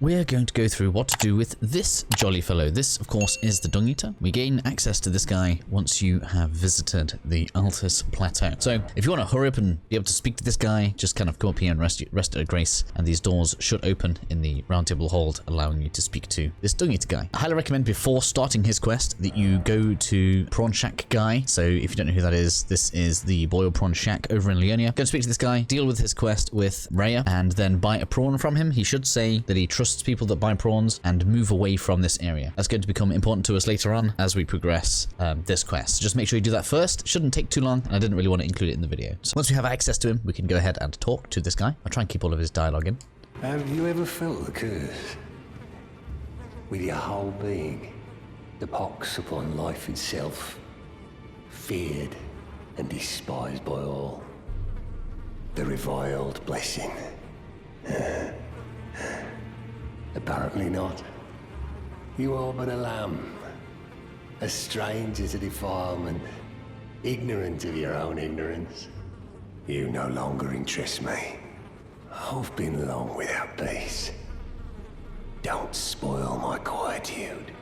we're going to go through what to do with this jolly fellow. This, of course, is the Dungeater. We gain access to this guy once you have visited the Altus Plateau. So if you want to hurry up and be able to speak to this guy, just kind of come up here and rest at grace, and these doors should open in the Roundtable Hold, allowing you to speak to this Dungeater guy. I highly recommend before starting his quest that you go to Prawn Shack guy. So if you don't know who that is, this is the Boil Prawn Shack over in Leonia. Go and speak to this guy, deal with his quest with Rhea, and then buy a prawn from him. He should say that he trusts people that buy prawns, and move away from this area. That's going to become important to us later on as we progress this quest. So just make sure you do that first. It shouldn't take too long, and I didn't really want to include it in the video. So once we have access to him, we can go ahead and talk to this guy. I'll try and keep all of his dialogue in. Have you ever felt the curse? With your whole being? The pox upon life itself? Feared and despised by all? The reviled blessing? Apparently not. You are but a lamb, a stranger to defilement, ignorant of your own ignorance. You no longer interest me. I've been long without peace. Don't spoil my quietude.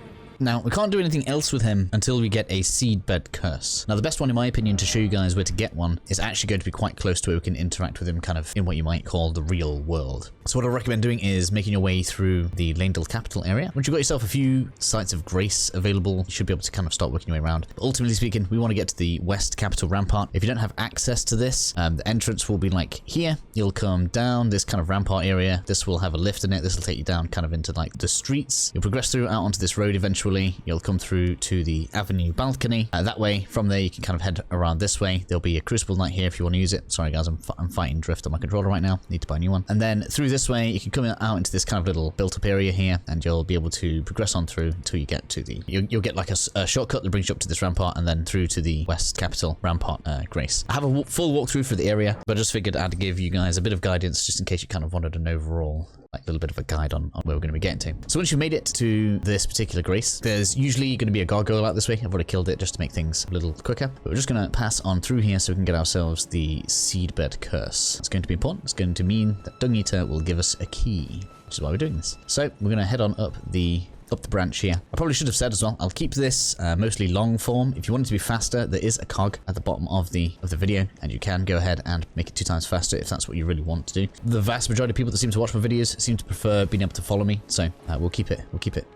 Now, we can't do anything else with him until we get a Seedbed Curse. Now, the best one, in my opinion, to show you guys where to get one is actually going to be quite close to where we can interact with him kind of in what you might call the real world. So what I recommend doing is making your way through the Lanedale capital area. Once you've got yourself a few sites of grace available, you should be able to kind of start working your way around. But ultimately speaking, we want to get to the West Capital Rampart. If you don't have access to this, the entrance will be like here. You'll come down this kind of rampart area. This will have a lift in it. This will take you down kind of into like the streets. You'll progress through out onto this road eventually. You'll come through to the avenue balcony. That way, from there, you can kind of head around this way. There'll be a Crucible Knight here if you want to use it. Sorry, guys, I'm fighting drift on my controller right now. Need to buy a new one. And then through this way, you can come out into this kind of little built-up area here, and you'll be able to progress on through until you get to the... You'll get like a shortcut that brings you up to this rampart, and then through to the West Capital Rampart Grace. I have a full walkthrough for the area, but I just figured I'd give you guys a bit of guidance just in case you kind of wanted an overall... like a little bit of a guide on where we're going to be getting to. So once you've made it to this particular grace, there's usually going to be a gargoyle out this way. I've already killed it just to make things a little quicker. But we're just going to pass on through here so we can get ourselves the Seedbed Curse. It's going to be important. It's going to mean that Dungeater will give us a key, which is why we're doing this. So we're going to head on up the branch here. I probably should have said as well, I'll keep this mostly long form. If you want it to be faster, there is a cog at the bottom of the video, and you can go ahead and make it 2 times faster if that's what you really want to do. The vast majority of people that seem to watch my videos seem to prefer being able to follow me, so we'll keep it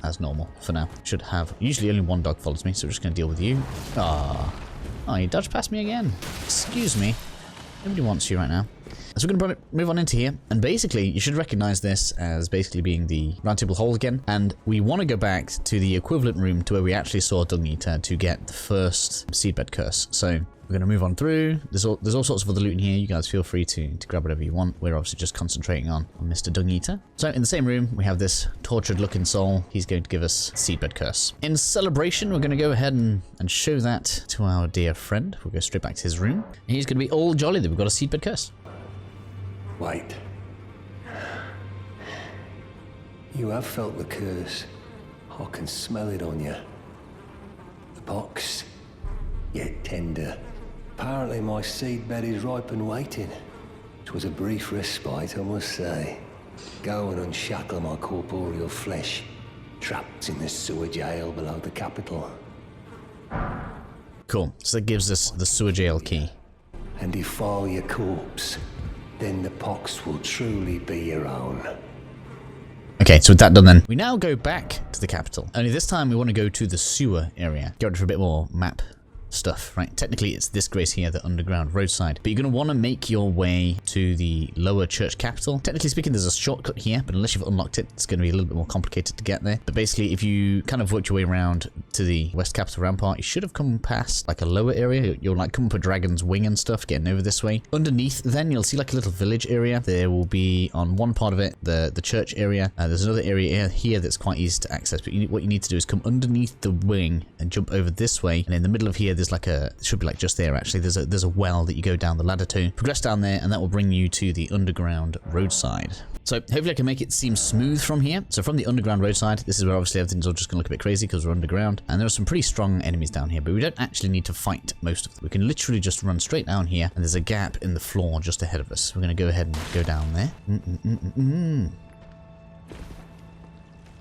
as normal for now. Should have usually only one dog follows me, so we're just going to deal with you. Oh, you dodged past me again. Excuse me. Nobody wants you right now. So we're going to move on into here, and basically you should recognize this as basically being the Roundtable Hold again, and we want to go back to the equivalent room to where we actually saw Dungeater to get the first Seedbed Curse. So we're going to move on through. There's all sorts of other loot in here. You guys feel free to grab whatever you want. We're obviously just concentrating on Mr. Dungeater. So in the same room, we have this tortured looking soul. He's going to give us Seedbed Curse. In celebration, we're going to go ahead and show that to our dear friend. We'll go straight back to his room. He's going to be all jolly that we've got a Seedbed Curse. Wait. You have felt the curse. I can smell it on you. The pox, yet tender. Apparently my seedbed is ripe and waiting. 'Twas a brief respite, I must say. Go and unshackle my corporeal flesh, trapped in the sewer jail below the capital. Cool. So that gives us the sewer jail key. And defile your corpse. Then the pox will truly be your own. Okay, so with that done then, we now go back to the capital. Only this time we want to go to the sewer area. Go for a bit more map stuff, right? Technically it's this grace here, the underground roadside, but you're going to want to make your way to the lower church capital. Technically speaking, there's a shortcut here, but unless you've unlocked it, it's going to be a little bit more complicated to get there. But basically, if you kind of worked your way around to the West Capital Rampart, you should have come past like a lower area. You'll like come up a dragon's wing and stuff, getting over this way. Underneath then, you'll see like a little village area. There will be on one part of it, the church area. There's another area here that's quite easy to access, but what you need to do is come underneath the wing and jump over this way. And in the middle of here, there's like it should be like just there actually, there's a well that you go down the ladder to. Progress down there and that will bring you to the underground roadside. So hopefully I can make it seem smooth from here. So from the underground roadside, this is where obviously everything's all just going to look a bit crazy because we're underground. And there are some pretty strong enemies down here, but we don't actually need to fight most of them. We can literally just run straight down here and there's a gap in the floor just ahead of us. We're going to go ahead and go down there.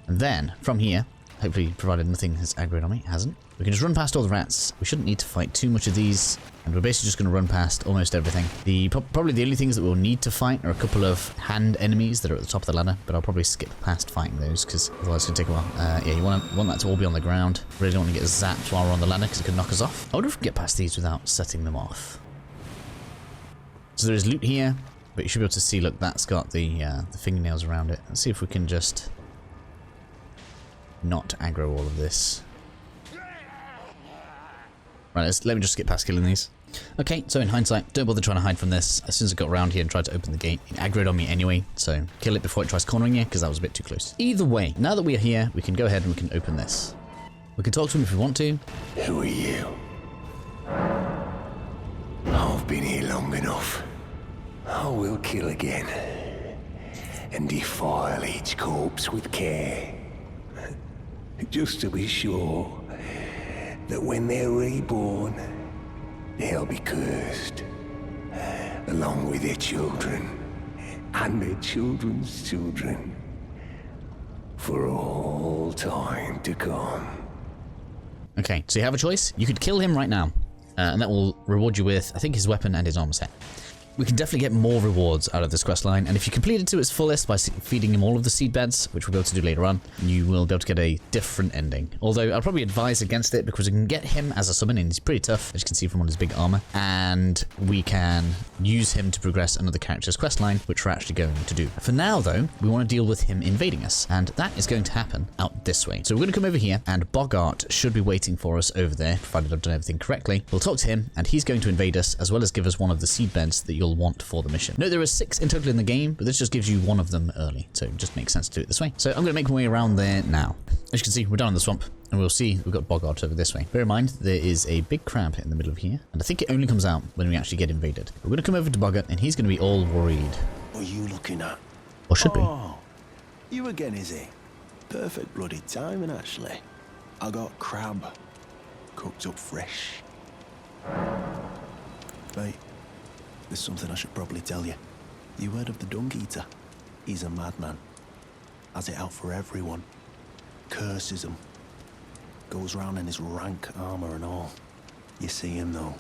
And then, from here, hopefully provided nothing has aggroed on me, it hasn't, we can just run past all the rats. We shouldn't need to fight too much of these, and we're basically just going to run past almost everything. Probably the only things that we'll need to fight are a couple of hand enemies that are at the top of the ladder, but I'll probably skip past fighting those, because otherwise it's going to take a while. Yeah, you want that to all be on the ground. Really don't want to get zapped while we're on the ladder, because it could knock us off. I wonder if we can get past these without setting them off. So there is loot here, but you should be able to see, look, that's got the fingernails around it. Let's see if we can just not aggro all of this. Right, let me just get past killing these. Okay, so in hindsight, don't bother trying to hide from this. As soon as I got around here and tried to open the gate, it aggroed on me anyway, so kill it before it tries cornering you, because that was a bit too close. Either way, now that we are here, we can go ahead and we can open this. We can talk to him if we want to. Who are you? I've been here long enough. I will kill again, and defile each corpse with care, just to be sure that when they're reborn, they'll be cursed, along with their children, and their children's children, for all time to come. Okay, so you have a choice. You could kill him right now, and that will reward you with, I think, his weapon and his armor set. We can definitely get more rewards out of this quest line, and if you complete it to its fullest by feeding him all of the seed beds, which we'll be able to do later on, you will be able to get a different ending. Although I'll probably advise against it, because we can get him as a summon, and he's pretty tough, as you can see from all his big armor, and we can use him to progress another character's quest line, which we're actually going to do. For now, though, we want to deal with him invading us, and that is going to happen out this way. So we're going to come over here, and Bogart should be waiting for us over there, provided I've done everything correctly. We'll talk to him, and he's going to invade us, as well as give us one of the seed beds that you'll want for the mission. No, there are 6 in total in the game, but this just gives you one of them early, so it just makes sense to do it this way. So I'm going to make my way around there now. As you can see, we're down in the swamp, and we'll see we've got Bogart over this way. Bear in mind, there is a big crab in the middle of here, and I think it only comes out when we actually get invaded. We're going to come over to Bogart, and he's going to be all worried. What are you looking at? Or should be. Oh, you again, is it? Perfect bloody timing, actually. I got crab, cooked up fresh. Wait, there's something I should probably tell you. You heard of the Dungeater? He's a madman. Has it out for everyone. Curses them. Goes round in his rank armor and all. You see him though.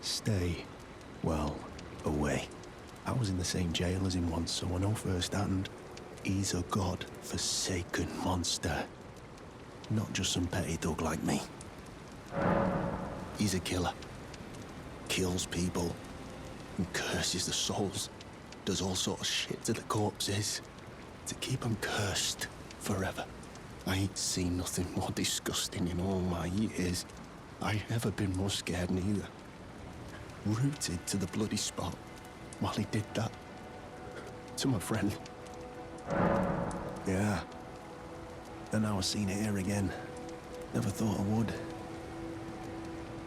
Stay, well, away. I was in the same jail as him once, so I know firsthand. He's a god-forsaken monster. Not just some petty thug like me. He's a killer. Kills people. And curses the souls. Does all sorts of shit to the corpses. To keep them cursed forever. I ain't seen nothing more disgusting in all my years. I ain't ever been more scared neither. Rooted to the bloody spot while he did that. To my friend. Yeah. And now I've seen it here again. Never thought I would.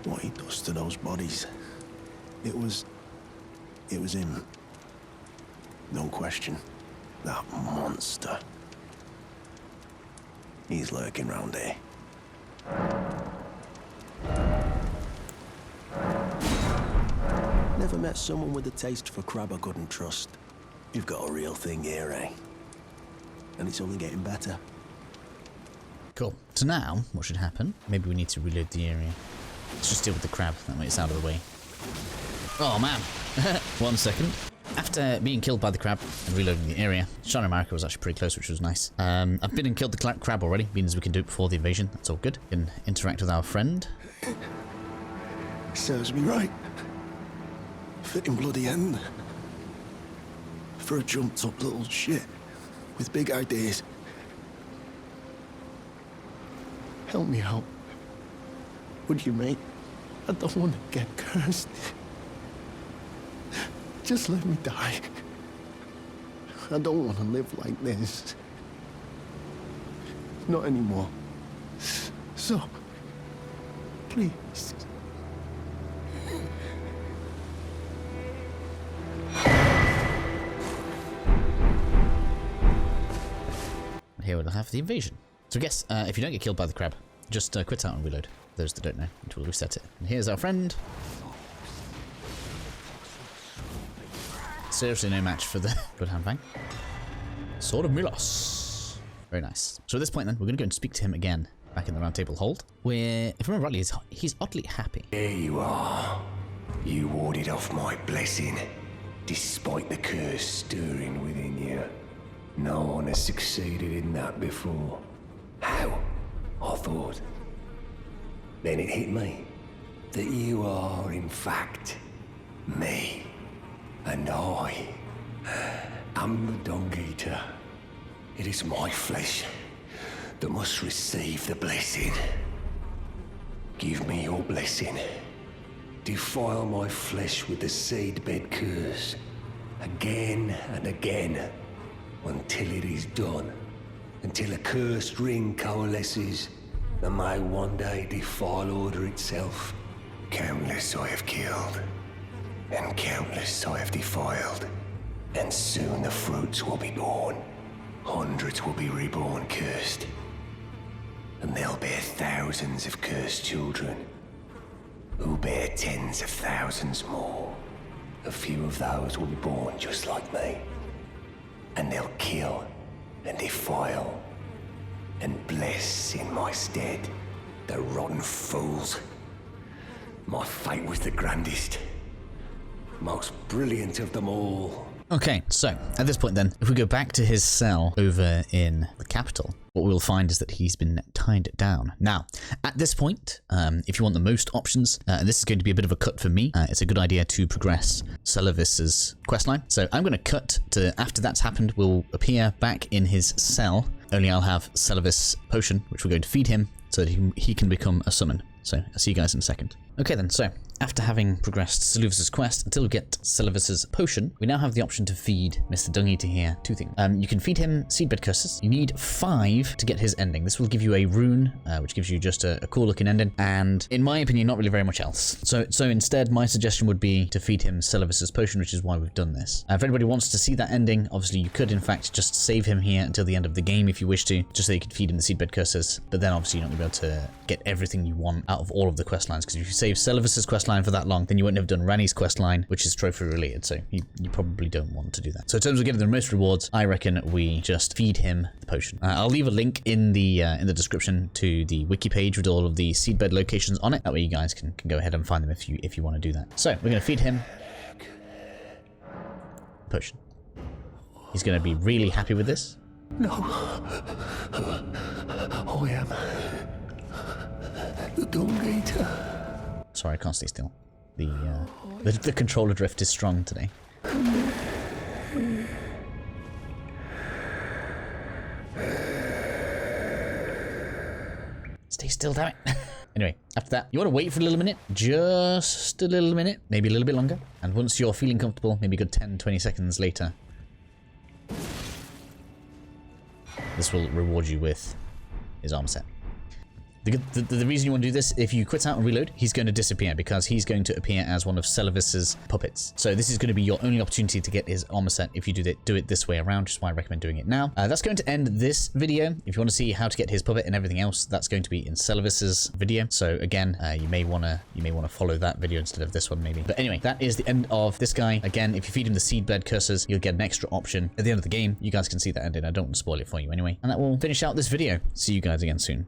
What he does to those bodies. It was him. No question. That monster. He's lurking round here. Never met someone with a taste for crab I couldn't trust. You've got a real thing here, eh? And it's only getting better. Cool. So now, what should happen? Maybe we need to reload the area. Let's just deal with the crab, that way it's out of the way. Oh man! 1 second. After being killed by the crab and reloading the area, Shadow America was actually pretty close, which was nice. I've been and killed the crab already, means we can do it before the invasion. That's all good. We can interact with our friend. Serves me right. Fitting bloody end. For a jumped up little shit with big ideas. Help me out. Would you, mate? I don't want to get cursed. Just let me die. I don't want to live like this. Not anymore. So, please. Here we'll have the invasion. So I guess if you don't get killed by the crab, just quit out and reload. Those that don't know, until we reset it. And here's our friend. Seriously no match for the Bloodhound Fang. Sword of Milos. Very nice. So at this point then, we're going to go and speak to him again back in the round table hold, where, if I remember rightly, he's oddly happy. There you are. You warded off my blessing, despite the curse stirring within you. No one has succeeded in that before. How? I thought. Then it hit me that you are, in fact, me. And I am the Dungeater. It is my flesh that must receive the blessing. Give me your blessing. Defile my flesh with the Seedbed Curse, again and again, until it is done. Until a cursed ring coalesces, and may one day defile order itself. Countless I have killed, and countless I have defiled, and soon the fruits will be born. Hundreds will be reborn cursed, and they'll bear thousands of cursed children, who bear tens of thousands more. A few of those will be born just like me, and they'll kill and defile and bless in my stead. The rotten fools. My fate was the grandest, most brilliant of them all. Okay, so at this point then, if we go back to his cell over in the capital, what we'll find is that he's been tied down. Now, at this point, if you want the most options, and this is going to be a bit of a cut for me, it's a good idea to progress Selivus's questline. So I'm going to cut to, after that's happened, we'll appear back in his cell, only I'll have Selivus potion, which we're going to feed him so that he can become a summon. So I'll see you guys in a second. Okay then, so after having progressed Selivus's quest until we get Selivus's potion, we now have the option to feed Mr. Dungeater here 2 things. You can feed him Seedbed Curses. You need 5 to get his ending. This will give you a rune, which gives you just a cool looking ending, and in my opinion, not really very much else. So instead, my suggestion would be to feed him Selivus's potion, which is why we've done this. If anybody wants to see that ending, obviously you could in fact just save him here until the end of the game if you wish to, just so you could feed him the Seedbed Curses, but then obviously you're not going to be able to get everything you want out of all of the quest lines, because if you save Selivus's quest line for that long, then you wouldn't have done Ranni's quest line, which is trophy related, so you probably don't want to do that. So in terms of getting the most rewards, I reckon we just feed him the potion. I'll leave a link in the description to the wiki page with all of the seedbed locations on it. That way you guys can go ahead and find them if you want to do that. So we're going to feed him potion. He's going to be really happy with this. No. I am the Dungeater. Sorry, I can't stay still. The controller drift is strong today. Stay still, damn it. Anyway, after that, you want to wait for a little minute, just a little minute, maybe a little bit longer. And once you're feeling comfortable, maybe a good 10-20 seconds later, this will reward you with his armor set. The reason you want to do this, if you quit out and reload, he's going to disappear because he's going to appear as one of Selivus's puppets. So this is going to be your only opportunity to get his armor set if you do it this way around, which is why I recommend doing it now. That's going to end this video. If you want to see how to get his puppet and everything else, that's going to be in Selivus's video. So again, you may want to follow that video instead of this one maybe. But anyway, that is the end of this guy. Again, if you feed him the Seedbed Curses, you'll get an extra option at the end of the game. You guys can see that ending. I don't want to spoil it for you anyway. And that will finish out this video. See you guys again soon.